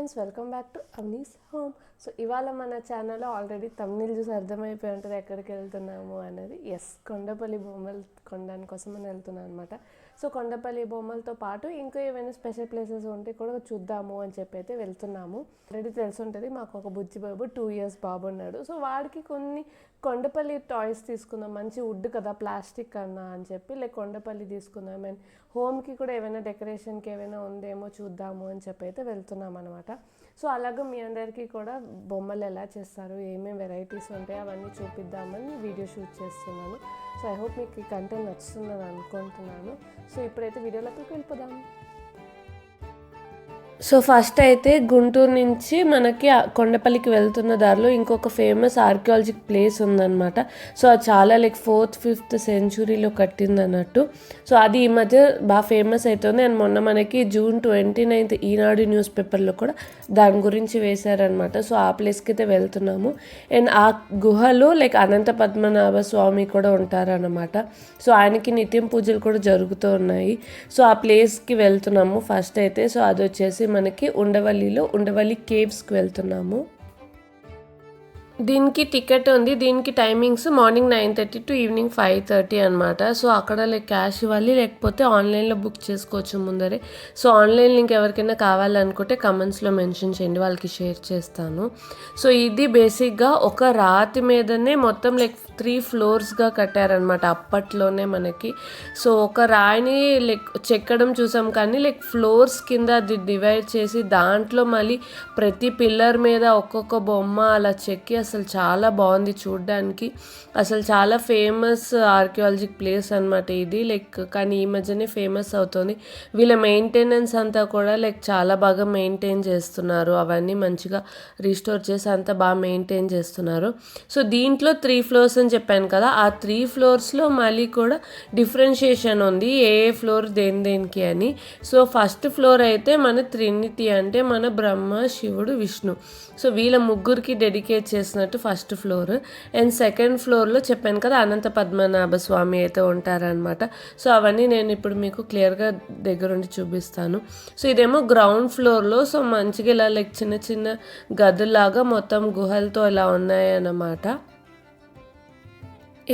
Friends, welcome back to Avani's home. So ఇవాళ మన ఛానల్లో ఆల్రెడీ తమిళ చూసి అర్థమైపోయి ఉంటుంది ఎక్కడికి వెళ్తున్నాము అనేది. ఎస్, కొండపల్లి బొమ్మలు కొనడానికి కోసం మనం వెళ్తున్నాం అనమాట. సో కొండపల్లి బొమ్మలతో పాటు ఇంకా ఏమైనా స్పెషల్ ప్లేసెస్ ఉంటే కూడా చూద్దాము అని చెప్పి అయితే వెళ్తున్నాము. ఆల్రెడీ తెలిసి ఉంటుంది, మాకు ఒక బుజ్జి బాబు 2 years బాబు ఉన్నాడు. సో వాడికి కొన్ని కొండపల్లి టాయ్స్ తీసుకుందాం, మంచి వుడ్ కదా ప్లాస్టిక్ కన్నా అని చెప్పి కొండపల్లి తీసుకుందాం. అండ్ హోమ్కి కూడా ఏమైనా డెకరేషన్కి ఏమైనా ఉందేమో చూద్దాము అని చెప్పి అయితే వెళ్తున్నాం అనమాట. సో అలాగే మీ అందరికీ కూడా బొమ్మలు ఎలా చేస్తారు, ఏమేమి వెరైటీస్ ఉంటాయి అవన్నీ చూపిద్దామని వీడియో షూట్ చేస్తున్నాను. సో ఐ హోప్ మీకు ఈ కంటెంట్ నచ్చుతుందని అనుకుంటున్నాను. సో ఇప్పుడైతే వీడియోలోకి వెళ్ళిపోదాం. సో ఫస్ట్ అయితే గుంటూరు నుంచి మనకి కొండపల్లికి వెళ్తున్న దారిలో ఇంకొక ఫేమస్ ఆర్కియాలజిక్ ప్లేస్ ఉందన్నమాట. సో అది చాలా 4th 5th centuryలో కట్టింది అన్నట్టు. సో అది ఈ మధ్య బాగా ఫేమస్ అవుతుంది. అండ్ మొన్న మనకి June 29th ఈనాడు న్యూస్ పేపర్లో కూడా దాని గురించి వేశారనమాట. సో ఆ ప్లేస్కి అయితే వెళ్తున్నాము. అండ్ ఆ గుహలో అనంత పద్మనాభ స్వామి కూడా ఉంటారనమాట. సో ఆయనకి నిత్యం పూజలు కూడా జరుగుతూ ఉన్నాయి. సో ఆ ప్లేస్కి వెళ్తున్నాము ఫస్ట్ అయితే. సో అది వచ్చేసి మనకి ఉండవల్లి కేవ్స్కి వెళ్తున్నాము. దీనికి టికెట్ ఉంది. దీనికి టైమింగ్స్ మార్నింగ్ 9:30 to ఈవినింగ్ 5:30 అనమాట. సో అక్కడ క్యాష్ ఇవ్వాలి, లేకపోతే ఆన్లైన్లో బుక్ చేసుకోవచ్చు ముందరే. సో ఆన్లైన్ లింక్ ఎవరికైనా కావాలనుకుంటే కమెంట్స్లో మెన్షన్ చేయండి, వాళ్ళకి షేర్ చేస్తాను. సో ఇది బేసిక్గా ఒక రాతి మీదనే మొత్తం 3 floors-గా కట్టారనమాట అప్పట్లోనే మనకి. సో ఒక రాయిని చెక్కడం చూసాం, కానీ ఫ్లోర్స్ కింద అది డివైడ్ చేసి దాంట్లో మళ్ళీ ప్రతి పిల్లర్ మీద ఒక్కొక్క బొమ్మ అలా చెక్కి అసలు చాలా బాగుంది చూడడానికి. అసలు చాలా ఫేమస్ ఆర్కియాలజిక్ ప్లేస్ అనమాట ఇది. కానీ ఈ మధ్యనే ఫేమస్ అవుతుంది. వీళ్ళ మెయింటెనెన్స్ అంతా కూడా చాలా బాగా మెయింటైన్ చేస్తున్నారు. అవన్నీ మంచిగా రీస్టోర్ చేసి అంతా బాగా మెయింటైన్ చేస్తున్నారు. సో దీంట్లో 3 floors అని చెప్పాను కదా, ఆ 3 floors-లో మళ్ళీ కూడా డిఫరెన్షియేషన్ ఉంది, ఏ ఫ్లోర్ దేనికి అని. సో ఫస్ట్ ఫ్లోర్ అయితే మన ట్రినిటీ, అంటే మన బ్రహ్మ, శివుడు, విష్ణు. సో వీళ్ళ ముగ్గురికి డెడికేట్ చేసినట్టు ఫస్ట్ ఫ్లోర్. అండ్ సెకండ్ ఫ్లోర్లో చెప్పాను కదా అనంత పద్మనాభ స్వామి అయితే ఉంటారనమాట. సో అవన్నీ నేను ఇప్పుడు మీకు క్లియర్గా దగ్గరుండి చూపిస్తాను. సో ఇదేమో గ్రౌండ్ ఫ్లోర్లో. సో మంచిగా ఇలా చిన్న చిన్న గదులాగా మొత్తం గుహలతో ఇలా ఉన్నాయన్నమాట.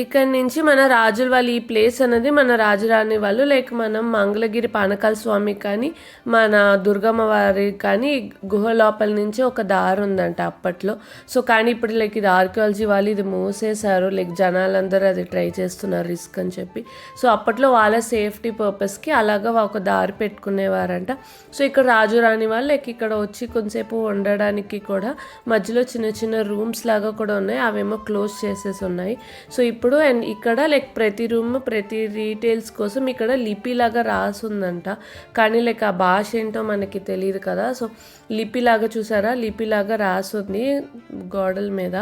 ఇక్కడ నుంచి మన రాజుల వాళ్ళు, ఈ ప్లేస్ అనేది మన రాజురాణి వాళ్ళు మనం మంగళగిరి పానకాల స్వామి కానీ మన దుర్గమ్మ వారి కానీ గుహ లోపల నుంచి ఒక దారి ఉందంట అప్పట్లో. సో కానీ ఇప్పుడు ఇది ఆర్కియాలజీ వాళ్ళు ఇది మూసేశారు. జనాలందరూ అది ట్రై చేస్తున్నారు రిస్క్ అని చెప్పి. సో అప్పట్లో వాళ్ళ సేఫ్టీ పర్పస్కి అలాగా ఒక దారి పెట్టుకునేవారంట. సో ఇక్కడ రాజురాణి వాళ్ళు ఇక్కడ వచ్చి కొంతసేపు ఉండడానికి కూడా మధ్యలో చిన్న చిన్న రూమ్స్ లాగా కూడా ఉన్నాయి, అవేమో క్లోజ్ చేసేసి ఉన్నాయి. సో ఇప్పుడు అండ్ ఇక్కడ ప్రతి రూమ్ ప్రతి డీటెయిల్స్ కోసం ఇక్కడ లిపిలాగా రాసుందంట, కానీ ఆ భాష ఏంటో మనకి తెలియదు కదా. సో లిపిలాగా చూసారా, లిపిలాగా రాసుంది గోడల మీద.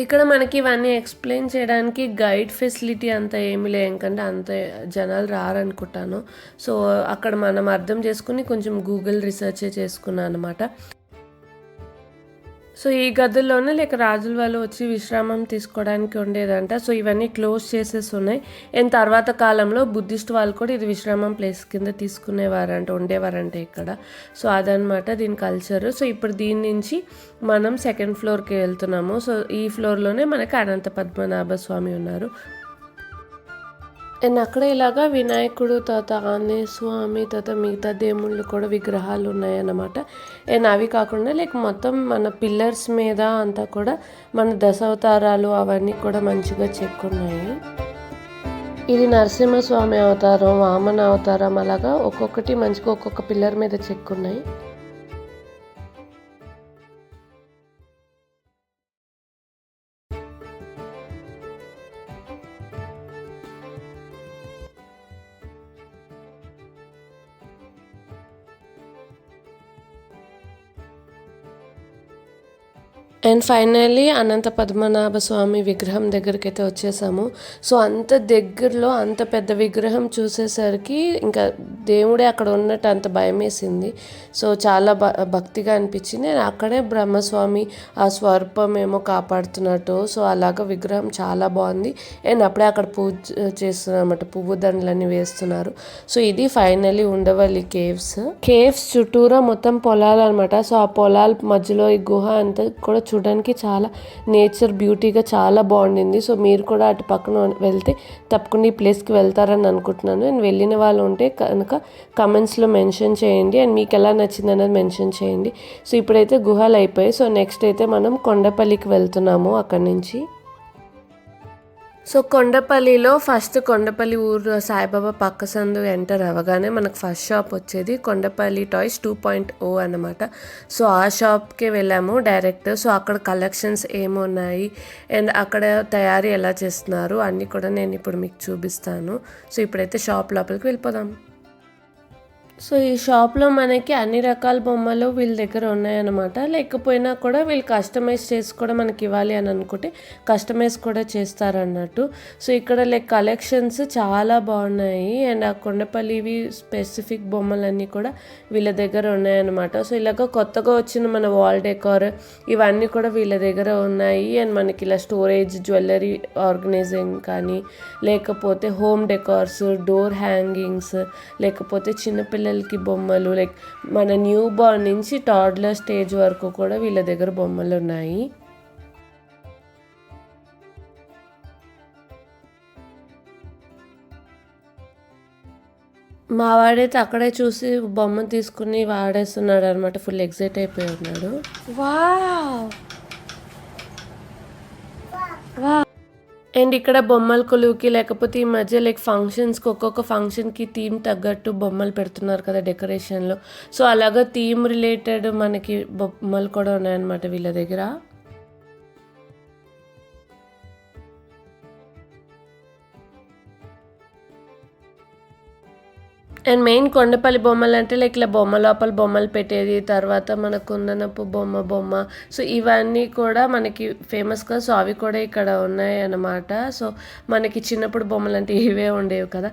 ఇక్కడ మనకి ఇవన్నీ ఎక్స్ప్లెయిన్ చేయడానికి గైడ్ ఫెసిలిటీ అంత ఏమీ లేదు, ఎందుకంటే అంత జనాలు రారనుకుంటాను. సో అక్కడ మనం అర్థం చేసుకుని కొంచెం గూగుల్ రీసెర్చ్ చేసుకున్నాను అనమాట. సో ఈ గదుల్లోనే రాజుల వాళ్ళు వచ్చి విశ్రామం తీసుకోవడానికి ఉండేదంట. సో ఇవన్నీ క్లోజ్ చేసేసి ఉన్నాయి. అండ్ తర్వాత కాలంలో బుద్ధిస్ట్ వాళ్ళు కూడా ఇది విశ్రామం ప్లేస్ కింద ఉండేవారంట ఇక్కడ. సో అదనమాట దీని కల్చర్. సో ఇప్పుడు దీని నుంచి మనం సెకండ్ ఫ్లోర్కి వెళ్తున్నాము. సో ఈ ఫ్లోర్లోనే మనకి అనంత పద్మనాభ స్వామి ఉన్నారు. అండ్ అక్కడ ఇలాగా వినాయకుడు, తర్వాత ఆంజనేయ స్వామి, తర్వాత మిగతా దేవుళ్ళు కూడా విగ్రహాలు ఉన్నాయన్నమాట. అండ్ అవి కాకుండా మొత్తం మన పిల్లర్స్ మీద అంతా కూడా మన దశావతారాలు అవన్నీ కూడా మంచిగా చెక్కున్నాయి. ఇది నరసింహస్వామి అవతారం, వామన అవతారం, అలాగా ఒక్కొక్కటి మంచిగా ఒక్కొక్క పిల్లర్ మీద చెక్కున్నాయి. అండ్ ఫైనల్లీ అనంత పద్మనాభ స్వామి విగ్రహం దగ్గరికైతే వచ్చేసాము. సో అంత దగ్గరలో అంత పెద్ద విగ్రహం చూసేసరికి ఇంకా దేవుడే అక్కడ ఉన్నట్టు అంత భయమేసింది. సో చాలా భక్తిగా అనిపించింది. నేను అక్కడే బ్రహ్మస్వామి ఆ స్వరూపం ఏమో కాపాడుతున్నట్టు, సో అలాగ విగ్రహం చాలా బాగుంది. అండ్ అప్పుడే అక్కడ పూజ చేస్తున్నారు అన్నమాట, పువ్వు దండలన్నీ వేస్తున్నారు. సో ఇది ఫైనల్లీ ఉండవల్లి కేవ్స్ చుట్టూరా మొత్తం పొలాలు అనమాట. సో ఆ పొలాల మధ్యలో ఈ గుహ అంతా కూడా చూడడానికి చాలా నేచర్ బ్యూటీగా చాలా బాగుండింది. సో మీరు కూడా అటు పక్కన వెళ్తే తప్పకుండా ఈ ప్లేస్కి వెళ్తారని అనుకుంటున్నాను. అండ్ వెళ్ళిన వాళ్ళు ఉంటే కనుక కమెంట్స్లో మెన్షన్ చేయండి. అండ్ మీకు ఎలా నచ్చింది అనేది మెన్షన్ చేయండి. సో ఇప్పుడైతే గుహలు అయిపోయాయి. సో నెక్స్ట్ అయితే మనం కొండపల్లికి వెళ్తున్నాము అక్కడి నుంచి. సో కొండపల్లిలో ఫస్ట్ కొండపల్లి ఊరు సాయిబాబా పక్క సందు ఎంటర్ అవ్వగానే మనకు ఫస్ట్ షాప్ వచ్చేది కొండపల్లి టాయ్స్ 2.0 అనమాట. సో ఆ షాప్కే వెళ్ళాము డైరెక్ట్. సో అక్కడ కలెక్షన్స్ ఏమున్నాయి అండ్ అక్కడ తయారీ ఎలా చేస్తున్నారు అన్నీ కూడా నేను ఇప్పుడు మీకు చూపిస్తాను. సో ఇప్పుడైతే షాప్ లోపలికి వెళ్ళిపోదాం. సో ఈ షాప్లో మనకి అన్ని రకాల బొమ్మలు వీళ్ళ దగ్గర ఉన్నాయన్నమాట. లేకపోయినా కూడా వీళ్ళు కస్టమైజ్ చేసి కూడా మనకి ఇవ్వాలి అని అనుకుంటే కస్టమైజ్ కూడా చేస్తారన్నట్టు. సో ఇక్కడ కలెక్షన్స్ చాలా బాగున్నాయి. అండ్ ఆ కొండపల్లివి స్పెసిఫిక్ బొమ్మలన్నీ కూడా వీళ్ళ దగ్గర ఉన్నాయన్నమాట. సో ఇలాగ కొత్తగా వచ్చిన మన వాల్ డెకార్ ఇవన్నీ కూడా వీళ్ళ దగ్గర ఉన్నాయి. అండ్ మనకి ఇలా స్టోరేజ్ జ్యువెలరీ ఆర్గనైజింగ్ కానీ, లేకపోతే హోమ్ డెకార్స్, డోర్ హ్యాంగింగ్స్, లేకపోతే చిన్నపిల్లలకి బొమ్మలు, మన న్యూ బార్న్ నుంచి టాడ్లర్ స్టేజ్ వరకు కూడా వీళ్ళ దగ్గర బొమ్మలు ఉన్నాయి. మా వాడైతే అక్కడే చూసి బొమ్మ తీసుకుని వాడేస్తున్నాడు అనమాట. ఫుల్ ఎక్సైట్ అయిపోయి ఉన్నాడు. అండ్ ఇక్కడ బొమ్మల కొలువుకి లేకపోతే ఈ మధ్య ఫంక్షన్స్కి ఒక్కొక్క ఫంక్షన్కి థీమ్ తగ్గట్టు బొమ్మలు పెడుతున్నారు కదా డెకరేషన్లో. సో అలాగా థీమ్ రిలేటెడ్ మనకి బొమ్మలు కూడా ఉన్నాయన్నమాట వీళ్ళ దగ్గర. అండ్ మెయిన్ కొండపల్లి బొమ్మలు అంటే ఇలా బొమ్మ లోపల బొమ్మలు పెట్టేది, తర్వాత మన కుందనపు బొమ్మ. సో ఇవన్నీ కూడా మనకి ఫేమస్ కదా. సో అవి కూడా ఇక్కడ ఉన్నాయి అన్నమాట. సో మనకి చిన్నప్పుడు బొమ్మలు అంటే ఇవే ఉండేవి కదా.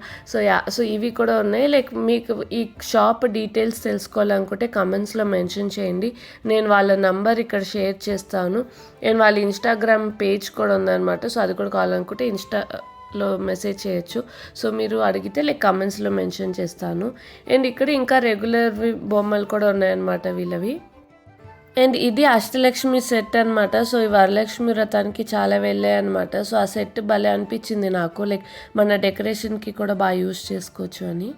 సో ఇవి కూడా ఉన్నాయి. మీకు ఈ షాప్ డీటెయిల్స్ తెలుసుకోవాలనుకుంటే కమెంట్స్లో మెన్షన్ చేయండి. నేను వాళ్ళ నంబర్ ఇక్కడ షేర్ చేస్తాను. అండ్ వాళ్ళ ఇన్స్టాగ్రామ్ పేజ్ కూడా ఉందన్నమాట. సో అది కూడా కావాలనుకుంటే లో మెసేజ్ చేయొచ్చు. సో మీరు అడిగితే కమెంట్స్లో మెన్షన్ చేస్తాను. అండ్ ఇక్కడ ఇంకా రెగ్యులర్ బొమ్మలు కూడా ఉన్నాయన్నమాట వీళ్ళవి. అండ్ ఇది అష్టలక్ష్మి సెట్ అనమాట. సో ఈ వరలక్ష్మి వ్రతానికి చాలా వెళ్ళాయి అనమాట. సో ఆ సెట్ భలే అనిపించింది నాకు. మన డెకరేషన్కి కూడా బాగా యూజ్ చేసుకోవచ్చు అని.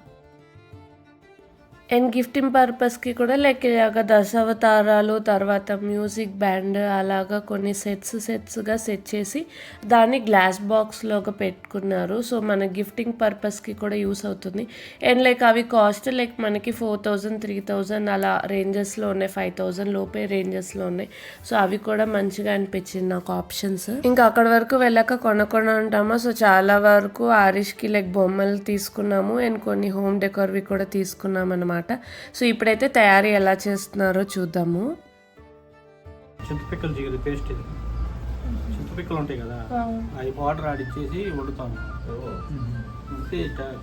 అండ్ గిఫ్టింగ్ పర్పస్కి కూడా ఇలాగ దశావతారాలు, తర్వాత మ్యూజిక్ బ్యాండ్ అలాగా కొన్ని సెట్స్గా సెట్ చేసి దాన్ని గ్లాస్ బాక్స్లోగా పెట్టుకున్నారు. సో మన గిఫ్టింగ్ పర్పస్కి కూడా యూస్ అవుతుంది. అండ్ అవి కాస్ట్ మనకి 4000, 3000 అలా రేంజెస్లో ఉన్నాయి. 5000 లోపే రేంజెస్లో ఉన్నాయి. సో అవి కూడా మంచిగా అనిపించింది నాకు ఆప్షన్స్. ఇంకా అక్కడ వరకు వెళ్ళాక కొన ఉంటామా. సో చాలా వరకు ఆరిష్కి బొమ్మలు తీసుకున్నాము. అండ్ కొన్ని హోమ్ డెకార్వి కూడా తీసుకున్నాం అన్నమాట. సో ఇప్పుడైతే తయారీ ఎలా చేస్తున్నారో చూద్దాము. చింతపిక్కలు జిగిరి పేస్ట్, ఇది చింతపిక్కలు ఉంటాయి కదా, అవి పౌడర్ ఆడిచ్చేసి వండుతాము.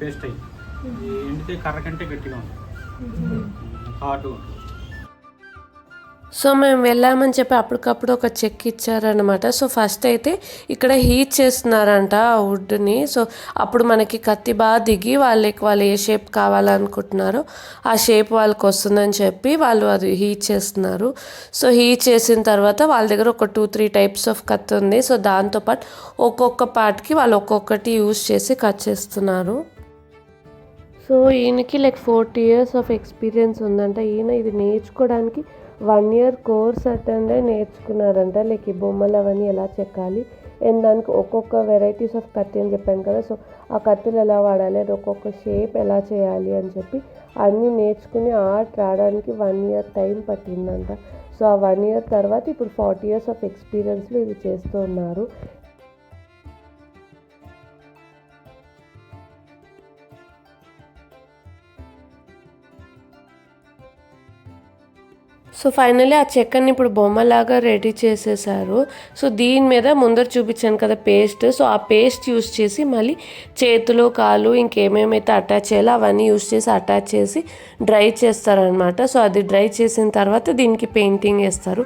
పేస్ట్ అయ్యి ఎండితే కర్ర కంటే గట్టిగా ఉంటుంది, హాట్ ఉంటుంది. సో మేము వెళ్ళామని చెప్పి అప్పటికప్పుడు ఒక చెక్ ఇచ్చారనమాట. సో ఫస్ట్ అయితే ఇక్కడ హీట్ చేస్తున్నారంట ఆ వుడ్ని. సో అప్పుడు మనకి కత్తి బాగా దిగి వాళ్ళు ఏ షేప్ కావాలనుకుంటున్నారో ఆ షేప్ వాళ్ళకి వస్తుందని చెప్పి వాళ్ళు అది హీట్ చేస్తున్నారు. సో హీట్ చేసిన తర్వాత వాళ్ళ దగ్గర ఒక 2-3 టైప్స్ ఆఫ్ కత్తి ఉంది. సో దాంతోపాటు ఒక్కొక్క పార్ట్కి వాళ్ళు ఒక్కొక్కటి యూజ్ చేసి కట్ చేస్తున్నారు. సో ఈయనకి 40 years ఆఫ్ ఎక్స్పీరియన్స్ ఉందంట. ఈయన ఇది నేర్చుకోవడానికి 1 year కోర్స్ అటెండ్ అయి నేర్చుకున్నారంట. ఈ బొమ్మలు అవన్నీ ఎలా చెక్కాలి అండ్ దానికి ఒక్కొక్క వెరైటీస్ ఆఫ్ కత్తి అని చెప్పాను కదా. సో ఆ కత్తులు ఎలా వాడాలి, అది ఒక్కొక్క షేప్ ఎలా చేయాలి అని చెప్పి అన్నీ నేర్చుకుని ఆర్ట్ రావడానికి 1 year టైం పట్టిందంట. సో ఆ 1 year తర్వాత ఇప్పుడు 40 years ఆఫ్ ఎక్స్పీరియన్స్లో ఇది చేస్తూ ఉన్నారు. సో ఫైనల్లీ ఆ చెక్కని ఇప్పుడు బొమ్మలాగా రెడీ చేసేసారు. సో దీని మీద ముందర చూపించాను కదా పేస్ట్, సో ఆ పేస్ట్ యూస్ చేసి మళ్ళీ చేతులు కాలు ఇంకేమేమైతే అటాచ్ చేయాలో అవన్నీ యూస్ చేసి అటాచ్ చేసి డ్రై చేస్తారనమాట. సో అది డ్రై చేసిన తర్వాత దీనికి పెయింటింగ్ వేస్తారు.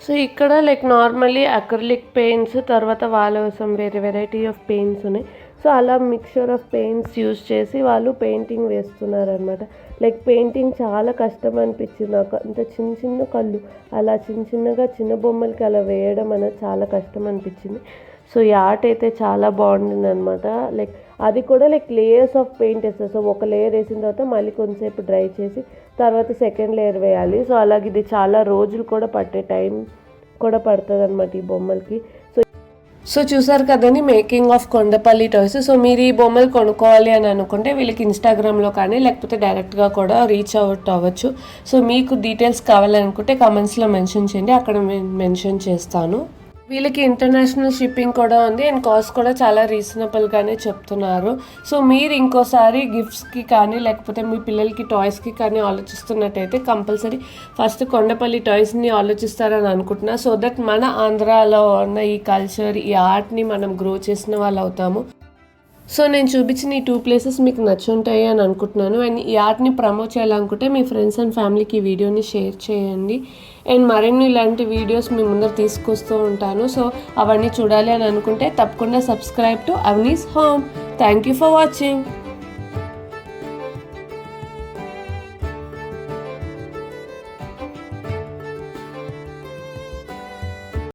సో ఇక్కడ లైక్ నార్మల్లీ అక్రిలిక్ పెయింట్స్, తర్వాత వాళ్ళ కోసం వేరే వెరైటీ ఆఫ్ పెయింట్స్ ఉన్నాయి. సో అలా మిక్చర్ ఆఫ్ పెయింట్స్ యూస్ చేసి వాళ్ళు పెయింటింగ్ వేస్తున్నారనమాట. లైక్ పెయింటింగ్ చాలా కష్టం అనిపించింది నాకు. అంత చిన్న చిన్న కళ్ళు అలా చిన్నగా చిన్న బొమ్మలకి అలా వేయడం అనేది చాలా కష్టం అనిపించింది. సో ఈ ఆర్ట్ అయితే చాలా బాగుండింది అనమాట. లైక్ అది కూడా లైక్ లేయర్స్ ఆఫ్ పెయింట్ వేస్తారు. సో ఒక లేయర్ వేసిన తర్వాత మళ్ళీ కొంతసేపు డ్రై చేసి తర్వాత సెకండ్ లేయర్ వేయాలి. సో అలాగే ఇది చాలా రోజులు కూడా పట్టే టైం కూడా పడుతుంది అనమాట ఈ బొమ్మలకి. సో చూసారు కదండి making of Kondapalli toys. So మీరు ఈ బొమ్మలు కొనుక్కోవాలి అని అనుకుంటే వీళ్ళకి ఇన్స్టాగ్రామ్లో కానీ లేకపోతే డైరెక్ట్గా కూడా రీచ్ అవుట్ అవ్వచ్చు. సో మీకు డీటెయిల్స్ కావాలనుకుంటే కమెంట్స్లో మెన్షన్ చేయండి, అక్కడ మెన్షన్ చేస్తాను. వీళ్ళకి ఇంటర్నేషనల్ షిప్పింగ్ కూడా ఉంది అండ్ కాస్ట్ కూడా చాలా రీజనబుల్గానే చెప్తున్నారు. సో మీరు ఇంకోసారి గిఫ్ట్స్కి కానీ లేకపోతే మీ పిల్లలకి టాయ్స్కి కానీ ఆలోచిస్తున్నట్టయితే కంపల్సరీ ఫస్ట్ కొండపల్లి టాయ్స్ని ఆలోచిస్తారని అనుకుంటున్నా. సో దట్ మన ఆంధ్రాలో ఉన్న ఈ కల్చర్, ఈ ఆర్ట్ని మనం గ్రో చేసిన వాళ్ళు అవుతాము. సో నేను చూపించిన ఈ 2 ప్లేసెస్ మీకు నచ్చుంటాయి అని అనుకుంటున్నాను. అండ్ ఈ ఆర్ట్ని ప్రమోట్ చేయాలనుకుంటే మీ ఫ్రెండ్స్ అండ్ ఫ్యామిలీకి ఈ వీడియోని షేర్ చేయండి. అండ్ మరిన్ని ఇలాంటి వీడియోస్ మీ ముందర తీసుకొస్తూ ఉంటాను. సో అవన్నీ చూడాలి అని అనుకుంటే తప్పకుండా subscribe to Avani's home. Thank you for watching.